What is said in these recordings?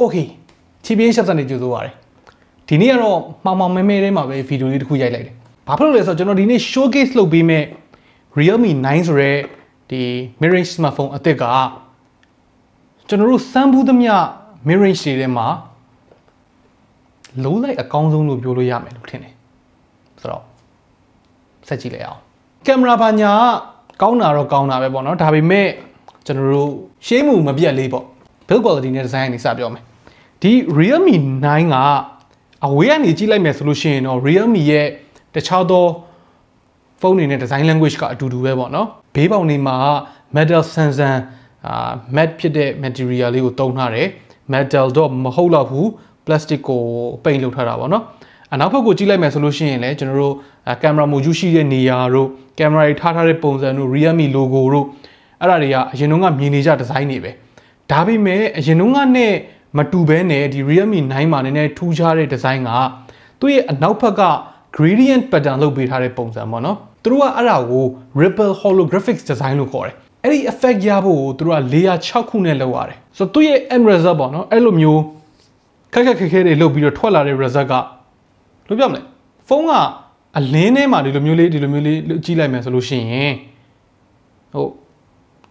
Okay TBH Labs ကနေကြိုဆိုပါရစေဒီနေ့ကတော့မှောင်မဲမဲထဲမှာပဲဗီဒီယိုလေးတစ်ခုရိုက်လိုက်တယ်ဘာဖြစ်လို့လဲဆိုတော့ကျွန်တော်ဒီနေ့ showcase လုပ်ပေးမဲ့ Realme 9ဆိုတဲ့ဒီ mid-range smartphone အသစ်ကကျွန်တော်တို့စမ်းဘူးသမျှ mid-range တွေထဲမှာလုံးလိုက်အကောင်းဆုံးလို့ပြောလို့ရမယ်လို့ထင်တယ်ဆိုတော့ဆက်ကြည့်လိုက်အောင်ကင်မရာဘာညာကောင်းတာတော့ကောင်းတာပဲပေါ့နော်ဒါပေမဲ့ကျွန်တော်တို့ရှေးမှုမပြတ်လေးပေါ့ build quality နဲ့ design နေစပြောမယ်ဒီ Realme 9ကအဝေးကနေကြည့်လိုက်မယ်ဆိုလို့ရှိရင်တော့ Realme ရဲ့တခြားသောဖုန်းတွေနဲ့ design language ကအတူတူပဲပေါ့နော်ဘေးပေါင်တွေမှာ metal sansan matte ဖြစ်တဲ့ material လေးကိုသုံးထားတယ် metal တော့မဟုတ်တော့ဘူး plastic ကိုပိတ်လုပ်ထားတာပေါ့နော်အနောက်ဘက်ကိုကြည့်လိုက်မယ်ဆိုလို့ရှိရင်လည်းကျွန်တော်တို့ကင်မရာမိုဂျူးရှိတဲ့နေရာတို့ကင်မရာတွေထားတဲ့ပုံစံတို့ Realme logo တို့အဲ့ဒါတွေကအရင်တုန်းကမြင်နေကြ design တွေပဲဒါပေမဲ့အရင်တုန်းကနဲ့မတူဘဲနဲ့ဒီ Realme 9မှာနည်းနည်းထူးခြားတဲ့ design ကသူ့ရဲ့အနောက်ဘက်က gradient pattern လုပ်ပေးထားတဲ့ပုံစံပေါ့နော်သူတို့ကအဲ့ဒါကို ripple holographics design လို့ခေါ်တယ်အဲ့ဒီ effect ရဖို့ကိုသူတို့က layer 6 ခုနဲ့လုပ်ရတယ်ဆိုတော့သူ့ရဲ့ end result ပေါ့နော်အဲ့လိုမျိုးခက်ခဲတွေလုပ်ပြီးတော့ထွက်လာတဲ့ result ကလို့ပြောမလဲဖုန်းကအလင်းထဲမှာဒီလိုမျိုးလေးကြည့်လိုက်မယ်ဆိုလို့ရှိရင်ဟုတ်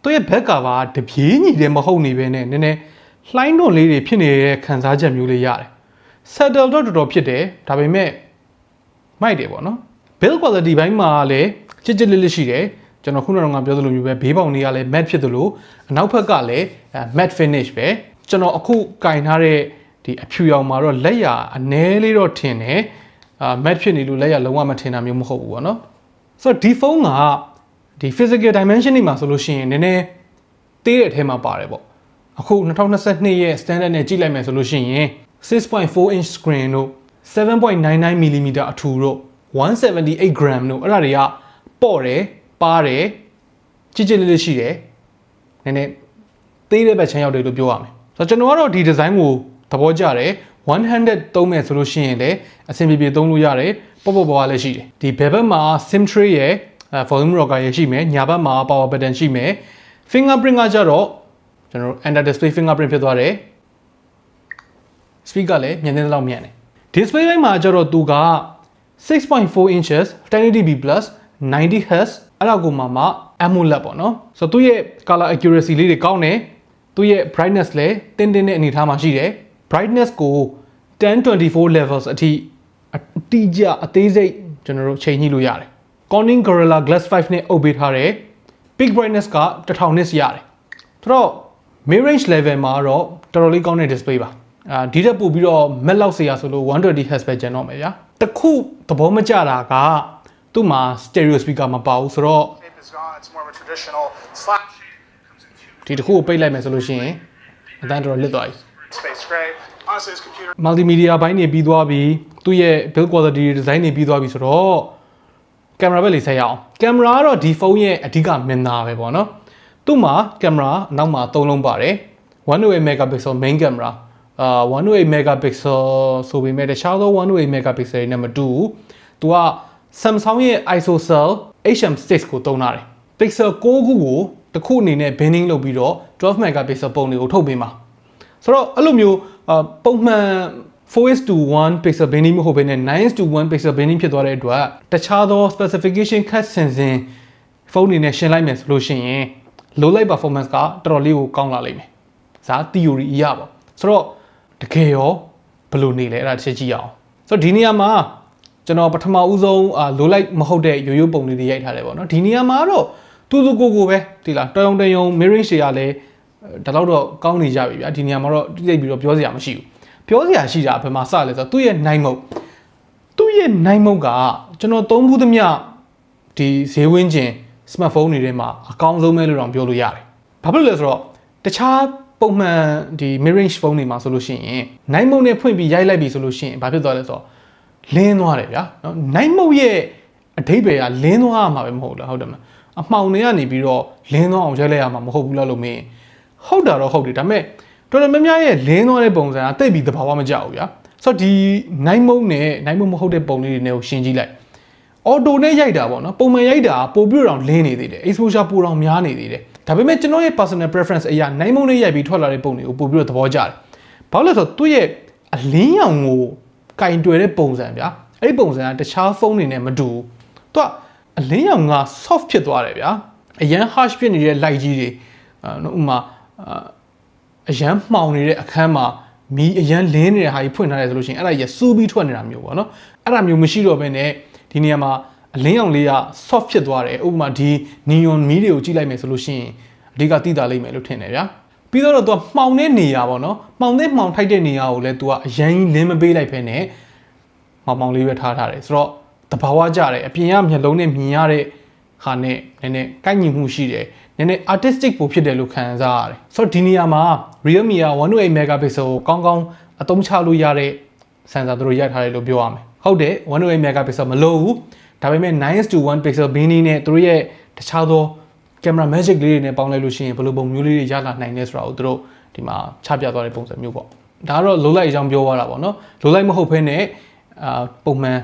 သူ့ရဲ့ back cover တပြေးညီတယ်မဟုတ်နေပဲနဲ့နည်းနည်းလှိုင်းတွန်လေးတွေဖြစ်နေတဲ့ခံစားချက်မျိုးလေးရတယ် settle တော့တော်တော်ဖြစ်တယ်ဒါပေမဲ့မိုက်တယ်ပေါ့နော် build quality ဘိုင်းမှာလည်းချစ်လေးရှိတယ်ကျွန်တော်ခုနကပြောသလိုမျိုးပဲဘေးပေါင်တွေကလည်း matte ဖြစ်သလိုအနောက်ဘက်ကလည်း matte finish ပဲကျွန်တော်အခုကင်ထားတဲ့ဒီအဖြူရောင်မှာတော့လက်ရအနည်းလေးတော့ထင်တယ်matte ဖြစ်နေလို့လက်ရလုံးဝမထင်တာမျိုးမဟုတ်ဘူးပေါ့နော်ဆိုတော့ဒီဖုန်းကဒီ physical dimension တွေမှာဆိုလို့ရှိရင်နည်းနည်းသေးတဲ့အထဲမှာပါတယ်ပေါ့အခု2022ရဲ့ standard နဲ့ကြည့်လိုက်မယ်ဆိုလို့ရှိရင် 6.4 inch screen တို့ 7.99 mm အထူတို့178 gram တို့အဲ့ဒါတွေကပေါ့တယ်ပါတယ်ကြည့်လေးရှိတယ်နည်းနည်းသေးတဲ့ဘက်ချမ်းရောက်တယ်လို့ပြောရမယ်ဆိုတော့ကျွန်တော်ကတော့ဒီ design ကိုသဘောကျတယ်1 handed သုံးမယ်ဆိုလို့ရှိရင်လည်းအဆင်ပြေသုံးလို့ရတယ်ပေါ့ပွားလည်းရှိတယ်ဒီဘယ်ဘက်မှာ sim tray ရဲ့ volume rocker ရဲ့ရှိမယ်ညာဘက်မှာ power button ရှိမယ် fingerprint ကကြတော့ကျွန်တော်တို့ under display fingerprint ဖြစ်သွားတယ် speed ကလည်းမြန်တဲ့လောက်မြန်တယ် display တိုင်းမှာကြတော့သူက 6.4 inches 1080p plus 90 Hz အဲ့ဒါကိုမှ AMOLED ပေါ့နော်ဆိုတော့သူ့ရဲ့ color accuracy လေးတွေကောင်းတယ်သူ့ရဲ့ brightness လည်းတင်းတဲ့အနေအထားမှာရှိတယ် brightness ကို 1024 levels အထိအတိအကျအသေးစိတ်ကျွန်တော်တို့ချိန်ညှိလို့ရတယ် Corning Gorilla Glass 5 နဲ့အုပ်ပေးထားတယ် peak brightness က1000 nits ရတယ်ဆိုတော့ mid range level မှာတော့တော်တော်လေးကောင်းတဲ့ display ပါဒီတက်ပို့ပြီးတော့ matte လောက်စေရဆိုလို့120 Hz ပဲကျန်တော့မယ်ဗျာတခုသဘောမကျတာကသူ့မှာ stereo speaker မပါဘူးဆိုတော့ဒီတခုကိုပိတ်လိုက်မယ်ဆိုလို့ရှိရင်အတန်းတော်တော်လစ်သွားပြီ multimedia ဘိုင်းနေပြီးသွားပြီသူ့ရဲ့ build quality design နေပြီးသွားပြီဆိုတော့ကင်မရာပဲလေးဆက်ရအောင်ကင်မရာကတော့ဒီဖုန်းရဲ့အဓိကမင်သားပဲပေါ့နော်သူ့မှာကင်မရာအနောက်မှာ3လုံးပါတယ်108 megapixel main camera 108 megapixel ဆိုပေမဲ့တခြားသော108 megapixel တွေနဲ့မတူဘူးသူက Samsung ရဲ့ ISOCELL HM6 ကိုသုံးထားတယ် pixel 6ခုကိုတစ်ခုအနေနဲ့ binding လုပ်ပြီးတော့12 megapixel ပုံတွေကိုထုတ်ပေးမှာဆိုတော့အဲ့လိုမျိုးပုံမှန် 4:1 pixel binding မဟုတ်ဘဲနဲ့ 9:1 pixel binding ဖြစ်သွားတဲ့အတွက်တခြားသော specification ခက်ဆင်ဖုန်းတွေနဲ့ရှင်းလိုက်မယ်ဆိုလို့ရှိရင် low light performance ကတော်တော်လေးကိုကောင်းလာလိမ့်မယ်။ဒါ theory အရပေါ့။ဆိုတော့တကယ်ရောဘယ်လိုနေလဲအဲ့ဒါတစ်ချက်ကြည့်အောင်။ဆိုတော့ဒီနေရာမှာကျွန်တော်ပထမဦးဆုံးlow light မဟုတ်တဲ့ရိုးပုံလေးတွေရိုက်ထားတယ်ပေါ့နော်။ဒီနေရာမှာတော့သူကိုပဲဒီလားတယုံ mid range တွေကလည်းဒါတော့ကောင်းနေကြပြီဗျာ။ဒီနေရာမှာတော့တိတ်ပြီးတော့ပြောစရာမရှိဘူး။ပြောစရာရှိတာဘယ်မှာစလဲဆိုတော့သူ့ရဲ့ night mode ကကျွန်တော်သုံးဘူးသမျှဒီဈေးဝင်းကျင် smartphone တွေထဲမှာအကောင်းဆုံးပဲလို့တော့ပြောလို့ရတယ်။ဘာဖြစ်လို့လဲဆိုတော့တခြားပုံမှန်ဒီ mid range phone တွေမှာဆိုလို့ရှိရင် night mode နဲ့ဖွင့်ပြီးရိုက်လိုက်ပြီဆိုလို့ရှိရင်ဘာဖြစ်သွားလဲဆိုတော့လင်းသွားတယ်ဗျာနော် night mode ရဲ့အဓိပ္ပာယ်ကလင်းသွားရမှာပဲမဟုတ်လားဟုတ်တယ်မလားအမှောင်တွေကနေပြီးတော့လင်းသွားအောင်ရိုက်လိုက်ရမှာမဟုတ်ဘူးလားလို့မင်းဟုတ်တာတော့ဟုတ်တယ်ဒါပေမဲ့တော်တော်များများရဲ့လင်းသွားတဲ့ပုံစံကတိတ်ပြီးသဘာဝမကျဘူးဗျာဆိုတော့ဒီ night mode နဲ့ night mode မဟုတ်တဲ့ပုံလေးတွေနဲ့ကိုရှင်းကြည့်လိုက် auto နဲ့ရိုက်တာပေါ့နော်ပုံမှန်ရိုက်တာပိုပြီးတော့လင်းနေသေးတယ် exposure ပိုတော့များနေသေးတယ်ဒါပေမဲ့ကျွန်တော်ရဲ့ personal preference အရာ night mode နဲ့ရိုက်ပြီးထွက်လာတဲ့ပုံတွေကိုပိုပြီးတော့သဘောကျတယ် ဘာလို့လဲဆိုတော့သူ့ရဲ့အလင်းရောင်ကိုကင်တွယ်တဲ့ပုံစံဗျာအဲ့ဒီပုံစံကတခြားဖုန်းတွေနဲ့မတူဘူးသူကအလင်းရောင်က soft ဖြစ်သွားတယ်ဗျာအရန် harsh ဖြစ်နေတဲ့ light ကြီးတွေဥမာအရန်မှောင်နေတဲ့အခန်းမှာမီးအရန်လင်းနေတဲ့ဟာကြီးဖွင့်ထားတယ်ဆိုလို့ရှိရင်အဲ့ဒါကြီးစူးပြီးထွက်နေတာမျိုးပေါ့နော်အဲ့ဒါမျိုးမရှိတော့ဘဲနဲ့ဒီနေရာမှာအလင်းရောင်လေးက soft ဖြစ်သွားတယ်ဥပမာဒီ neon မီးတွေကိုကြည့်လိုက်မယ်ဆိုလို့ရှိရင်အဓိကသိတာလိမ့်မယ်လို့ထင်တယ်ဗျာပြီးတော့သူကမှောင်တဲ့နေရာပေါ့နော်မှောင်ထိုက်တဲ့နေရာကိုလည်းသူကအရန်ကြီးလင်းမပေးလိုက်ဖ ೇನೆ မှောင်လေးပဲထားတယ်ဆိုတော့တဘာဝကြတယ်အပြင်ကမျက်လုံးနဲ့မြင်ရတဲ့ဟာနဲ့နည်းနည်းကိုက်ညီမှုရှိတယ်နည်းနည်း artistic ပိုဖြစ်တယ်လို့ခံစားရတယ်ဆိုတော့ဒီနေရာမှာ Realme က128 megapixel ကိုကောင်းကောင်းအသုံးချလို့ရတဲ့ sensor တို့ရိုက်ထားတယ်လို့ပြောရမယ်ဟုတ်တယ်128 megapixel မလို့ဘူးဒါပေမဲ့ 9:1 pixel beanie နဲ့တို့ရဲ့တခြားသော camera magic လေးတွေနဲ့ပေါင်းလိုက်လို့ရှိရင်ဘယ်လိုပုံမျိုးလေးတွေရလာနိုင်လဲဆိုတာကိုတို့ဒီမှာချပြသွားတဲ့ပုံစံမျိုးပေါ့ဒါကတော့လိုလိုက်အကြောင်းပြောရတာပေါ့နော်လိုလိုက်မဟုတ်ဘဲနဲ့ပုံမှန်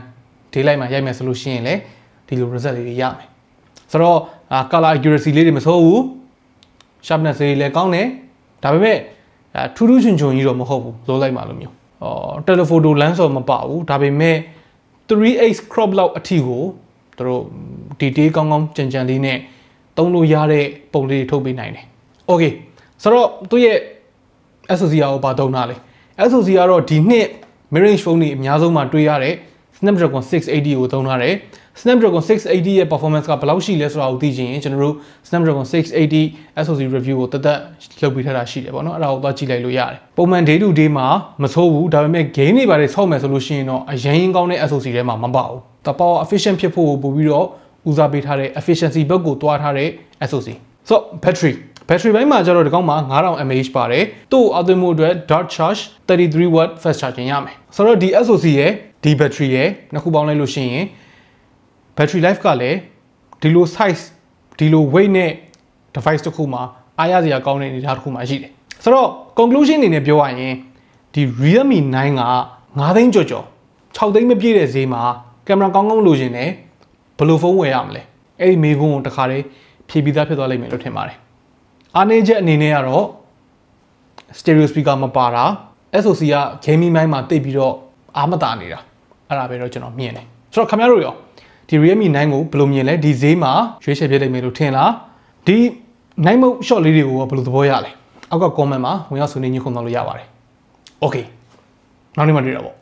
daylight မှာရိုက်မယ်ဆိုလို့ရှိရင်လည်းဒီလို result လေးတွေရမယ်ဆိုတော့color accuracy လေးတွေမဆိုးဘူး sharpness လေးလည်းကောင်းတယ်ဒါပေမဲ့ထူးထူးချွန်ချွန်ကြီးတော့မဟုတ်ဘူးလိုလိုက်မှာလို့မျိုးtelephoto lens တော့မပါဘူးဒါပေမဲ့ 3x crop လောက်အထိကိုတို့ detail ကောင်းကောင်းကြံကြံလေးနဲ့သုံးလို့ရတဲ့ပုံလေးတွေထုတ်ပေးနိုင်တယ် okay ဆိုတော့သူ့ရဲ့ SoC ကိုပါသုံးတာလေ SoC ကတော့ဒီနှစ် mid range phone တွေအများဆုံးမှာတွေ့ရတဲ့ Snapdragon 680ကိုသုံးထားတယ် Snapdragon 680ရဲ့ performance ကဘယ်လောက်ရှိလဲဆိုတာကိုသိချင်ရင်ကျွန်တော်တို့ Snapdragon 680 SoC review ကိုတက်လုပ်ပေးထားတာရှိတယ်ပေါ့နော်အဲ့ဒါကိုသွားကြည့်လိုက်လို့ရတယ်ပုံမှန် day to day မှာမဆိုးဘူးဒါပေမဲ့ game တွေပါတယ်ဆောက်မယ်ဆိုလို့ရှိရင်တော့အရင်ကောင်းတဲ့ SoC ထဲမှာမပါဘူးတပေါ efficient ဖြစ်ဖို့ပို့ပြီးတော့ဦးစားပေးထားတဲ့ efficiency ဘက်ကိုတွားထားတဲ့ SoC so battery ဘိုင်းမှာကျတော့ဒီကောင်းမှာ 5000 mAh ပါတယ်သူ့အသွင်းမှုအတွက် dart charge 33 watt fast charging ရမယ်ဆိုတော့ဒီ SoC ရဲ့ဒီ battery ရဲ့နှစ်ခုပေါင်းလိုက်လို့ရှိရင် battery life ကလည်းဒီလို size ဒီလို weight နဲ့ device တစ်ခုမှာအားရစရာကောင်းတဲ့အနေအထားတစ်ခုမှာရှိတယ်ဆိုတော့ conclusion အနေနဲ့ပြောရရင်ဒီ Realme 9က9သိန်းကျော်6သိန်းမပြည့်တဲ့ဈေးမှာကင်မရာကောင်းကောင်းလိုချင်တယ်ဘယ်လိုဖုန်းဝယ်ရမလဲအဲ့ဒီမေးခွန်းကိုတခါတည်းဖြေပြီးသားဖြစ်သွားလိမ့်မယ်လို့ထင်ပါတယ်အားနည်းချက်အနေနဲ့ကတော့ stereo speaker မပါတာ SoC က gaming မိုင်းမှာတိတ်ပြီးတော့အားမတာနေတာအဲ့ဒါပဲတော့ကျွန်တော်မြင်တယ်ဆိုတော့ခင်ဗျားတို့ရောဒီ Realme 9ကိုဘယ်လိုမြင်လဲဒီဈေးမှာရွေးချယ်ပြလိုက်မယ်လို့ထင်လားဒီ 9 mode shot လေးတွေကိုဘယ်လိုသဘောရလဲအောက်က comment မှာဝင်ရောက်ဆွေးနွေးညှိနှိုင်းလို့ရပါတယ် okay နောက်နေ့မှတွေ့တာပေါ့